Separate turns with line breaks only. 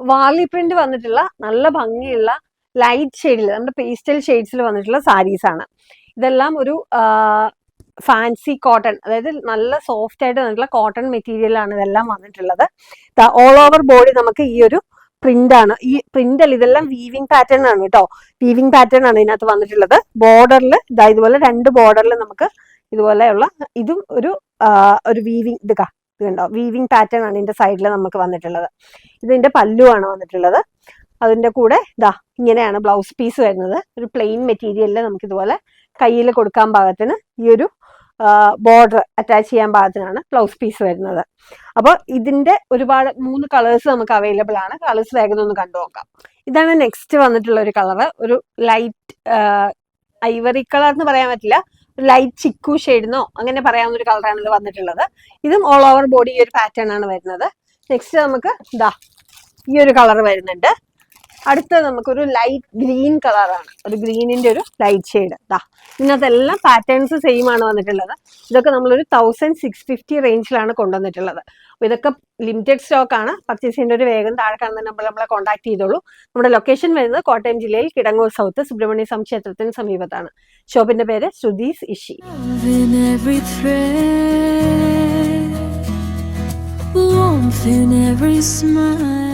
Warli print വന്നിട്ടുള്ള നല്ല ഭംഗിയുള്ള ലൈറ്റ് ഷെയ്ഡിൽ നമ്മുടെ പേസ്റ്റൽ ഷെയ്ഡ്സിൽ വന്നിട്ടുള്ള സാരീസ് ആണ്. ഇതെല്ലാം ഒരു ഫാൻസി കോട്ടൺ, അതായത് നല്ല സോഫ്റ്റ് ആയിട്ട് വന്നിട്ടുള്ള കോട്ടൺ മെറ്റീരിയൽ ആണ് ഇതെല്ലാം വന്നിട്ടുള്ളത്. ഓൾ ഓവർ ബോഡി നമുക്ക് ഈ ഒരു പ്രിന്റ് ആണ്. ഈ പ്രിന്റ് അല്ല, ഇതെല്ലാം വീവിംഗ് പാറ്റേൺ ആണ് കേട്ടോ. വീവിംഗ് പാറ്റേൺ ആണ് ഇതിനകത്ത് വന്നിട്ടുള്ളത്. ബോർഡറിൽ ഇതുപോലെ 2 ബോർഡറിൽ നമുക്ക് ഇതുപോലെയുള്ള ഇതും ഒരു വീവിംഗ് ഇത് കണ്ടോ, വീവിംഗ് പാറ്റേൺ ആണ് ഇതിന്റെ സൈഡിൽ നമുക്ക് വന്നിട്ടുള്ളത്. ഇതിന്റെ പല്ലു ആണ് വന്നിട്ടുള്ളത്. അതിന്റെ കൂടെ ഇങ്ങനെയാണ് ബ്ലൗസ് പീസ് വരുന്നത്. ഒരു പ്ലെയിൻ മെറ്റീരിയലിൽ നമുക്ക് ഇതുപോലെ കയ്യിൽ കൊടുക്കാൻ പാകത്തിന് ഈ ഒരു ബോർഡർ അറ്റാച്ച് ചെയ്യാൻ പാകത്തിനാണ് ബ്ലൗസ് പീസ് വരുന്നത്. അപ്പോൾ ഇതിന്റെ ഒരുപാട് 3 കളേഴ്സ് നമുക്ക് അവൈലബിൾ ആണ്. കളേഴ്സ് വേഗം ഒന്ന് കണ്ടു നോക്കാം. ഇതാണ് നെക്സ്റ്റ് വന്നിട്ടുള്ള ഒരു കളറ്. ഒരു ലൈറ്റ് ഐവറി കളർ എന്ന് പറയാൻ പറ്റില്ല, ലൈറ്റ് ചിക്കു ഷെയ്ഡെന്നോ അങ്ങനെ പറയാവുന്ന ഒരു കളറാണ് ഇത് വന്നിട്ടുള്ളത്. ഇതും ഓൾ ഓവർ ബോഡി ഈ ഒരു പാറ്റേൺ ആണ് വരുന്നത്. നെക്സ്റ്റ് നമുക്ക് ഈ ഒരു കളർ വരുന്നുണ്ട്. അടുത്തത് നമുക്കൊരു ലൈറ്റ് ഗ്രീൻ കളറാണ്. ഒരു ഗ്രീനിന്റെ ഒരു ലൈറ്റ് ഷെയ്ഡ്. ഇതിനകത്തെല്ലാം പാറ്റേൺസ് സെയിം ആണ് വന്നിട്ടുള്ളത്. ഇതൊക്കെ നമ്മളൊരു 1650 റേഞ്ചിലാണ് കൊണ്ടുവന്നിട്ടുള്ളത്. അപ്പോൾ ഇതൊക്കെ ലിമിറ്റഡ് സ്റ്റോക്ക് ആണ്. പർച്ചേസ് ചെയ്യേണ്ട ഒരു വേഗം താഴെ കാണുന്ന നമ്പർ നമ്മളെ കോൺടാക്ട് ചെയ്തോളൂ. നമ്മുടെ ലൊക്കേഷൻ വരുന്നത് കോട്ടയം ജില്ലയിൽ കിടങ്ങൂർ സൗത്ത് സുബ്രഹ്മണ്യ സ്വാമി ക്ഷേത്രത്തിന് സമീപത്താണ്. ഷോപ്പിന്റെ പേര് ശ്രുതീസ് ഇഷി. In every smile